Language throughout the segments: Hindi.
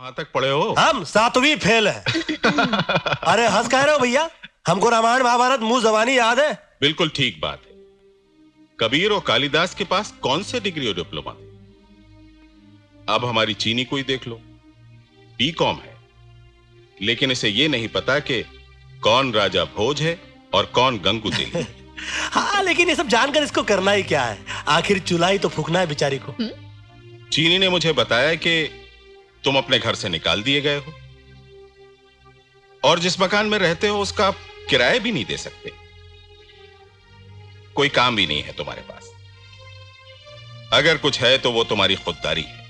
कहाँ तक पढ़े हो? हम 7वीं फेल है। अरे हंस कह रहे हो भैया? हमको रामायण महाभारत मुंह जबानी याद है। बिल्कुल ठीक बात है। कबीर और कालिदास के पास कौन से डिग्री और डिप्लोमा थे? अब हमारी चीनी को ही देख लो, बीकॉम है, लेकिन इसे यह नहीं पता कि कौन राजा भोज है और कौन गंगू तेली। हाँ, लेकिन ये सब जानकर इसको करना ही क्या है? आखिर चूल्हा ही तो फूकना है बेचारी को। चीनी ने मुझे बताया कि तुम अपने घर से निकाल दिए गए हो और जिस मकान में रहते हो उसका आप किराया भी नहीं दे सकते। कोई काम भी नहीं है तुम्हारे पास। अगर कुछ है तो वो तुम्हारी खुददारी है,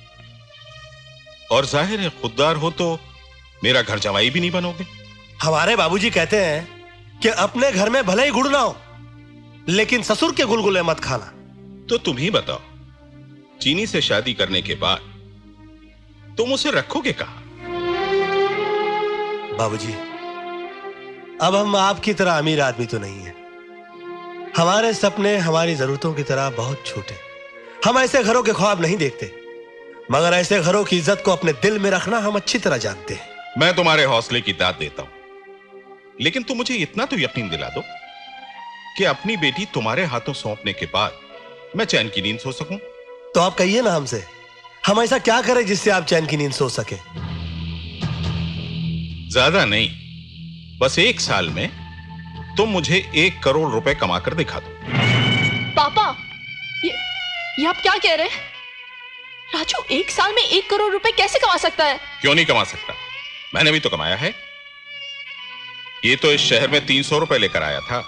और जाहिर है खुददार हो तो मेरा घर जमाई भी नहीं बनोगे। हमारे बाबूजी कहते हैं कि अपने घर में भले ही गुड़ ना हो, लेकिन ससुर के गुलगुले मत खाना। तो तुम ही बताओ, चीनी से शादी करने के बाद तुम उसे रखोगे कहां? बाबूजी, अब हम आपकी तरह अमीर आदमी तो नहीं है। हमारे सपने हमारी जरूरतों की तरह बहुत छोटे। हम ऐसे घरों के ख्वाब नहीं देखते, मगर ऐसे घरों की इज्जत को अपने दिल में रखना हम अच्छी तरह जानते हैं। मैं तुम्हारे हौसले की दाद देता हूं, लेकिन तुम मुझे इतना तो यकीन दिला दो कि अपनी बेटी तुम्हारे हाथों सौंपने के बाद मैं चैन की नींद सो सकूं। तो आप कहिए ना हमसे, हम ऐसा क्या करें जिससे आप चैन की नींद सो सके? ज्यादा नहीं, बस 1 साल में तुम मुझे 1 करोड़ रुपए कमाकर दिखा दो। पापा, ये आप क्या कह रहे हैं? राजू 1 साल में 1 करोड़ रुपए कैसे कमा सकता है? क्यों नहीं कमा सकता? मैंने भी तो कमाया है। ये तो इस शहर में 300 रुपए लेकर आया था।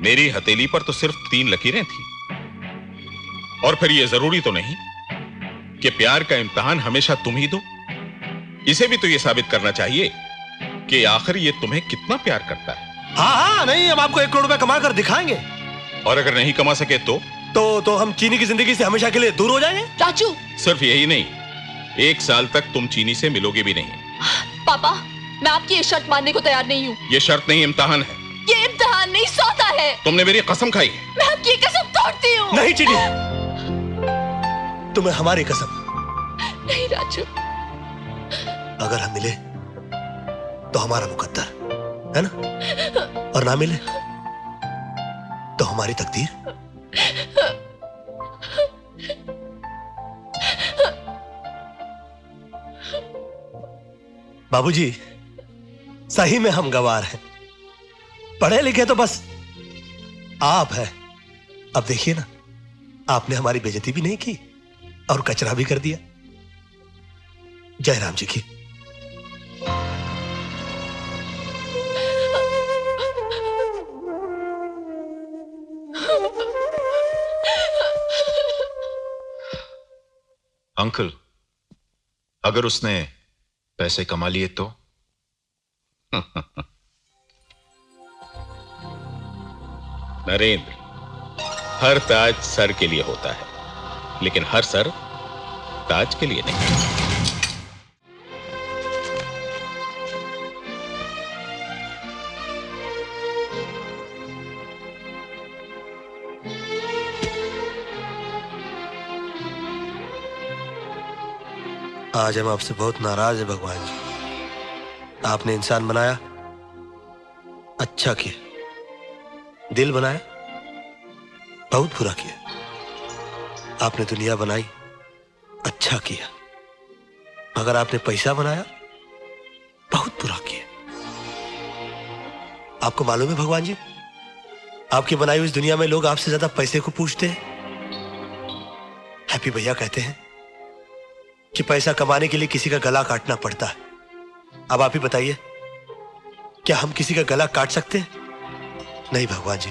मेरी हथेली पर तो सिर्फ 3 लकीरें थी। और फिर ये जरूरी तो नहीं कि प्यार का इम्तिहान हमेशा तुम ही दो। इसे भी तो ये साबित करना चाहिए कि आखिर ये तुम्हें कितना प्यार करता है। हाँ, नहीं, हम आपको 1 करोड़ रुपए कमा कर दिखाएंगे। और अगर नहीं कमा सके तो हम चीनी की जिंदगी से हमेशा के लिए दूर हो जाएंगे। राजू, सिर्फ यही नहीं, 1 साल तक तुम चीनी से मिलोगे भी नहीं। पापा, मैं आपकी ये शर्त मानने को तैयार नहीं हूँ। ये शर्त नहीं, इम्तिहान है। ये इम्तिहान नहीं, सौदा है। तुमने मेरी कसम खाई है। मैं आपकी कसम तोड़ती हूँ। नहीं चीनी, तुम्हें हमारी कसम। नहीं राजू, अगर हम मिले तो हमारा मुकद्दर है ना, और ना मिले तो हमारी तकदीर। बाबूजी, सही में हम गवार हैं। पढ़े लिखे तो बस आप हैं। अब देखिए ना, आपने हमारी बेइज्जती भी नहीं की और कचरा भी कर दिया। जय राम जी की। अंकल, अगर उसने पैसे कमा लिए तो? नरेंद्र, हर ताज सर के लिए होता है, लेकिन हर सर ताज के लिए नहीं। आज हम आपसे बहुत नाराज हैं भगवान जी। आपने इंसान बनाया, अच्छा किया। दिल बनाया, बहुत बुरा किया। आपने दुनिया बनाई, अच्छा किया। मगर आपने पैसा बनाया, बहुत बुरा किया। आपको मालूम है भगवान जी, आपकी बनाई हुई इस दुनिया में लोग आपसे ज्यादा पैसे को पूछते हैं। हैप्पी भैया कहते हैं कि पैसा कमाने के लिए किसी का गला काटना पड़ता है। अब आप ही बताइए, क्या हम किसी का गला काट सकते हैं? नहीं भगवान जी,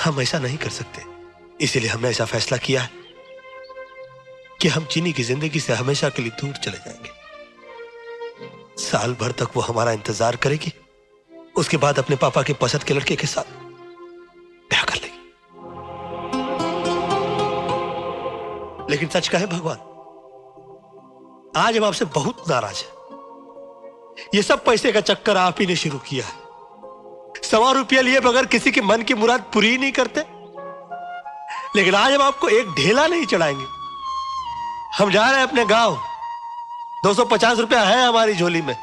हम ऐसा नहीं कर सकते। इसीलिए हमने ऐसा फैसला किया है कि हम चीनी की जिंदगी से हमेशा के लिए दूर चले जाएंगे। साल भर तक वो हमारा इंतजार करेगी, उसके बाद अपने पापा के पसंद के लड़के के साथ ब्याह कर लेगी। लेकिन सच कहे भगवान, आज हम आपसे बहुत नाराज हैं। ये सब पैसे का चक्कर आप ही ने शुरू किया है। 100 रुपया लिए बगैर किसी के मन की मुराद पूरी नहीं करते। लेकिन आज हम आपको एक ढेला नहीं चढ़ाएंगे। हम जा रहे हैं अपने गांव, 250 रुपया है हमारी झोली में।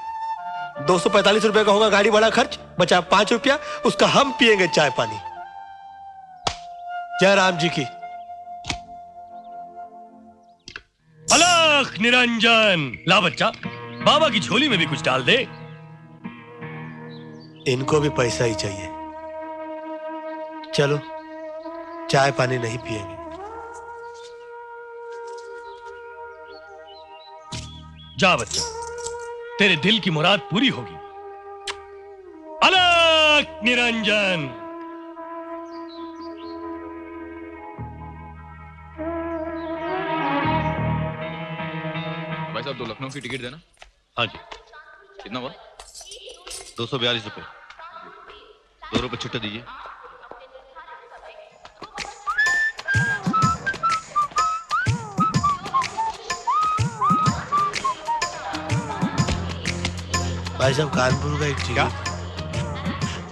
245 रुपए का होगा गाड़ी भाड़ा खर्च, बचा 5 रुपया, उसका हम पिएंगे चाय पानी। जय राम जी की। अलख निरंजन, ला बच्चा, बाबा की झोली में भी कुछ डाल दे। इनको भी पैसा ही चाहिए। चलो चाय पानी नहीं पिएंगे। जा बच्चा, तेरे दिल की मुराद पूरी होगी। अलख निरंजन। भाई साहब 2 लखनऊ की टिकट देना। हाँ जी। कितना हुआ? 242 रुपए। 2 रुपए छुट्टे दीजिए। भाई साहब कानपुर का एक टिकट,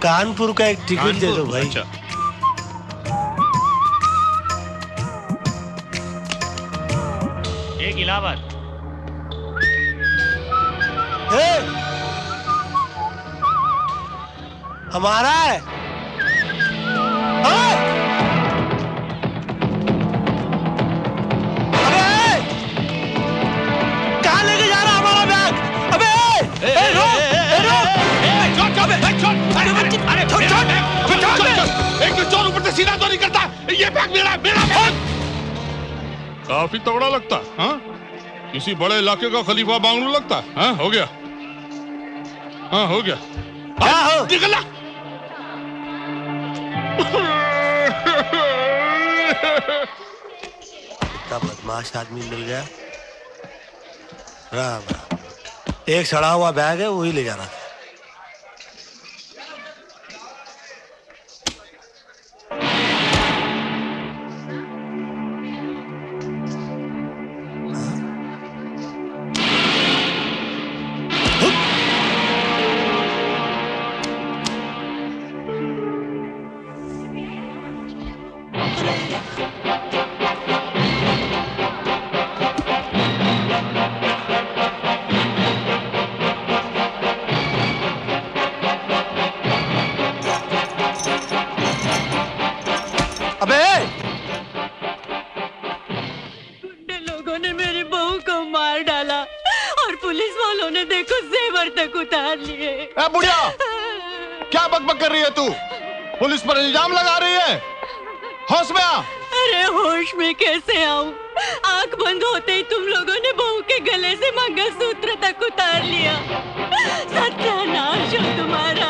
कानपुर का एक टिकट दे दो भाई। अच्छा। एक इलाहाबाद। हमारा है। अबे कहाँ लेके जा रहा हमारा बैग? एक तो चोर ऊपर से सीधा तो नहीं करता। ये बैग मेरा बैग। काफी तगड़ा लगता है, हाँ? किसी बड़े इलाके का खलीफा बांग्लू लगता है, हाँ? हो गया, हाँ हो गया। निकला। इतना बदमाश आदमी मिल गया। राम राम। एक सड़ा हुआ बैग है, वही ले जाना था। बुढ़िया, क्या बकबक कर रही है तू? पुलिस पर इल्जाम लगा रही है। होश में आ। अरे होश में कैसे आऊं? आंख बंद होते ही तुम लोगों ने बहू के गले से मंगलसूत्र तक उतार लिया। सत्यानाश हो तुम्हारा।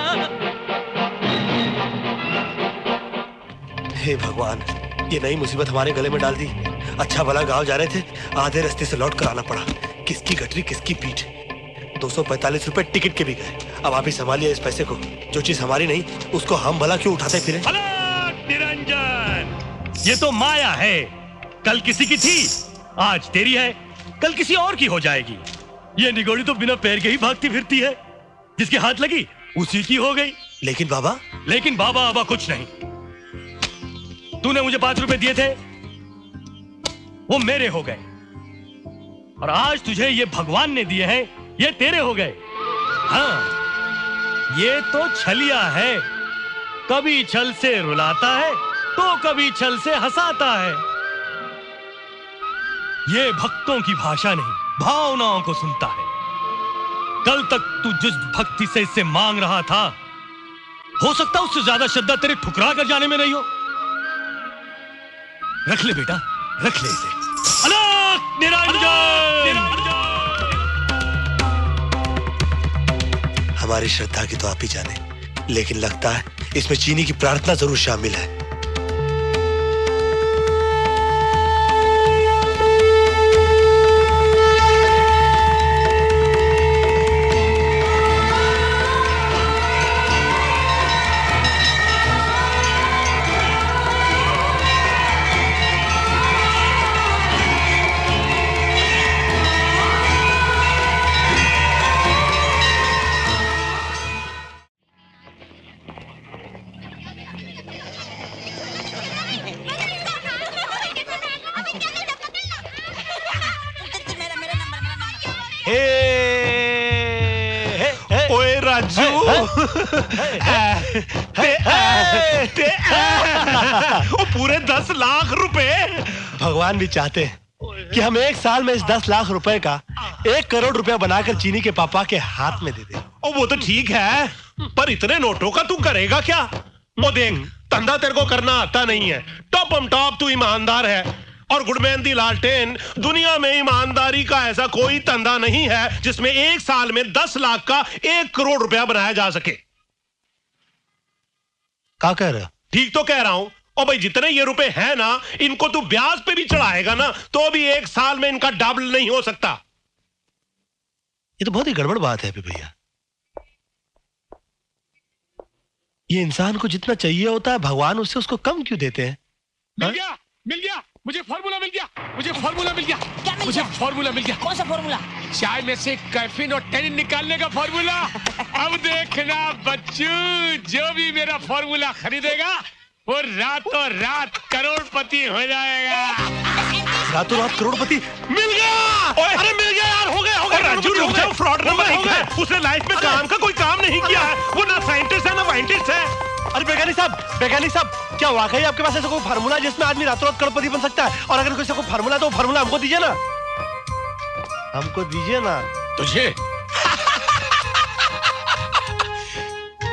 हे भगवान, ये नई मुसीबत हमारे गले में डाल दी। अच्छा भला गांव जा रहे थे, आधे रास्ते से लौट कर आना पड़ा। किसकी गठरी किसकी पीठ। 245 रुपए टिकट के भी गए। अब आप ही संभालिए इस पैसे को। जो चीज हमारी नहीं, उसको हम भला क्यों उठाते फिरे? निरंजन, ये तो माया है। कल किसी की थी, आज तेरी है, कल किसी और की हो जाएगी। ये निगोड़ी तो बिना पैर के ही भागती फिरती है। जिसके हाथ लगी उसी की हो गई। लेकिन बाबा बाबा कुछ नहीं। तूने मुझे 5 रुपए दिए थे, वो मेरे हो गए। और आज तुझे ये भगवान ने दिए हैं, ये तेरे हो गए। हाँ, ये तो छलिया है। कभी छल से रुलाता है तो कभी छल से हंसाता है। ये भक्तों की भाषा नहीं, भावनाओं को सुनता है। कल तक तू जिस भक्ति से इससे मांग रहा था, हो सकता उससे ज्यादा श्रद्धा तेरे ठुकरा कर जाने में नहीं हो। रख ले बेटा, रख ले इसे। अलख निरंजन। हमारी श्रद्धा की तो आप ही जाने, लेकिन लगता है इसमें चीनी की प्रार्थना जरूर शामिल है। ओए राजू, वो पूरे 10 लाख रुपए। भगवान भी चाहते हैं कि हम एक साल में इस 10 लाख रुपए का 1 करोड़ रुपया बनाकर चीनी के पापा के हाथ में दे दें। और वो तो ठीक है, पर इतने नोटों का तू करेगा क्या? वो देख, धंधा तेरे को करना आता नहीं है, टॉप टॉप तू ईमानदार है, और गुड़मेंदी लालटेन, दुनिया में ईमानदारी का ऐसा कोई धंधा नहीं है जिसमें एक साल में 10 लाख का 1 करोड़ रुपया बनाया जा सके। क्या कह रहे हो? ठीक तो कह रहा हूं। और भाई जितने ये रुपए हैं ना, इनको तू ब्याज पे भी चढ़ाएगा ना, तो भी एक साल में इनका डबल नहीं हो सकता। ये तो बहुत ही गड़बड़ बात है भैया। ये इंसान को जितना चाहिए होता है, भगवान उससे उसको कम क्यों देते हैं? मिल गया, मिल गया, मुझे फॉर्मूला मिल गया, मुझे फॉर्मूला मिल गया, मुझे फॉर्मूला मिल गया। कौन सा फॉर्मूला? चाय में से कैफीन और टैनिन निकालने का फॉर्मूला। अब देखना बच्चू, जो भी मेरा फॉर्मूला खरीदेगा वो रातों रात करोड़पति हो जाएगा। रातों रात करोड़पति? मिल गया। अरे मिल गया यार, हो गया राजू, रुक जाओ, फ्रॉड नंबर 1 है। उसने लाइफ में काम का कोई काम नहीं किया है, वो ना साइंटिस्ट है ना वाइंटिस्ट है। अरे वैज्ञानिक साहब, क्या वाकई आपके पास ऐसा कोई फार्मूला है जिसमें आदमी रातों रात करोड़पति बन सकता है? और अगर कोई फार्मूला है तो फार्मूला हमको दीजिए ना, हमको दीजिए ना।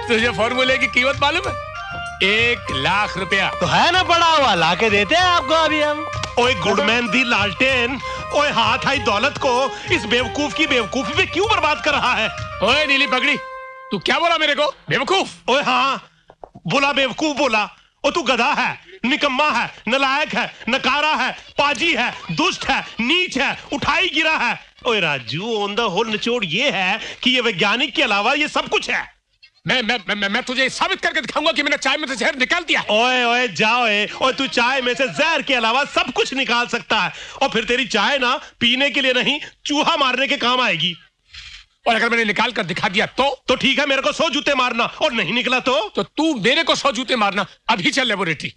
तुझे फॉर्मूले की कीमत मालूम है? 1 लाख रुपया। तो है ना पड़ा हुआ, लाके देते हैं आपको अभी हम। ओए गुडमैन लालटेन, ओए हाथ आई दौलत को इस बेवकूफ की बेवकूफी पे क्यों बर्बाद कर रहा है? ओए नीली पगड़ी, तू क्या बोला मेरे को? बेवकूफ? ओए हाँ बोला, बेवकूफ बोला। ओ तू गधा है, निकम्मा है, नलायक है, नकारा है, पाजी है, दुष्ट है, नीच है, उठाई गिरा है। ओए राजू, ऑन द होल निचोड़ ये है कि ये वैज्ञानिक के अलावा ये सब कुछ है। मैं तुझे साबित करके दिखाऊंगा कि मैंने चाय में से जहर निकाल दिया। ओए ओए जाओ, ओए तू चाय में से जहर के अलावा सब कुछ निकाल सकता है, और फिर तेरी चाय ना पीने के लिए नहीं, चूहा मारने के काम आएगी। और अगर मैंने निकाल कर दिखा दिया तो ठीक है, मेरे को 100 जूते मारना, और नहीं निकला तो तू मेरे को 100 जूते मारना। अभी चल laboratory.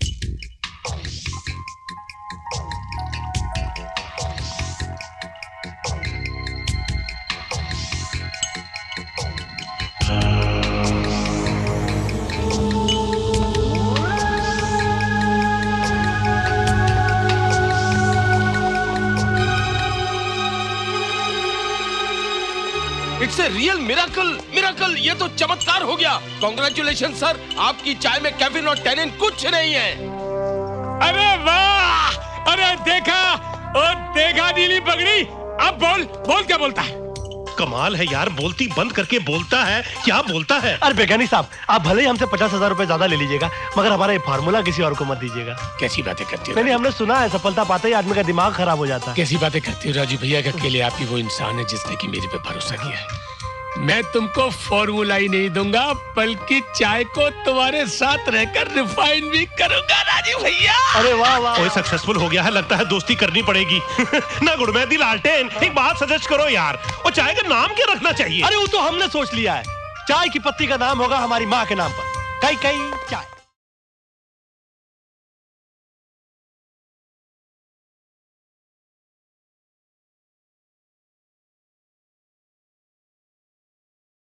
It's a real miracle, ये तो चमत्कार हो गया। कांग्रेचुलेशन सर, आपकी चाय में कैफीन और टैनिन कुछ नहीं है। अरे वाह, अरे देखा नीली पगड़ी। अब बोल क्या बोलता है? कमाल है यार, बोलती बंद करके बोलता है, क्या बोलता है? अरे वैज्ञानिक साहब, आप भले ही हमसे 50,000 रुपए ज्यादा ले लीजिएगा, मगर हमारा ये फार्मूला किसी और को मत दीजिएगा। कैसी बातें करते हो? नहीं, हमने सुना है सफलता पाते ही आदमी का दिमाग खराब हो जाता है। कैसी बातें करते हो राजू भैया? अकेले आप ही वो इंसान है जिसने कि मेरे पे भरोसा किया है। मैं तुमको फॉर्मूला ही नहीं दूंगा, बल्कि चाय को तुम्हारे साथ रहकर रिफाइन भी करूंगा राजू भैया। अरे वाह वाह, ओए सक्सेसफुल हो गया है, लगता है दोस्ती करनी पड़ेगी। ना गुड़मेदी लालटेन, एक बात सजेस्ट करो यार, और चाय का नाम क्या रखना चाहिए? अरे वो तो हमने सोच लिया है, चाय की पत्ती का नाम होगा हमारी माँ के नाम पर, कई चाय।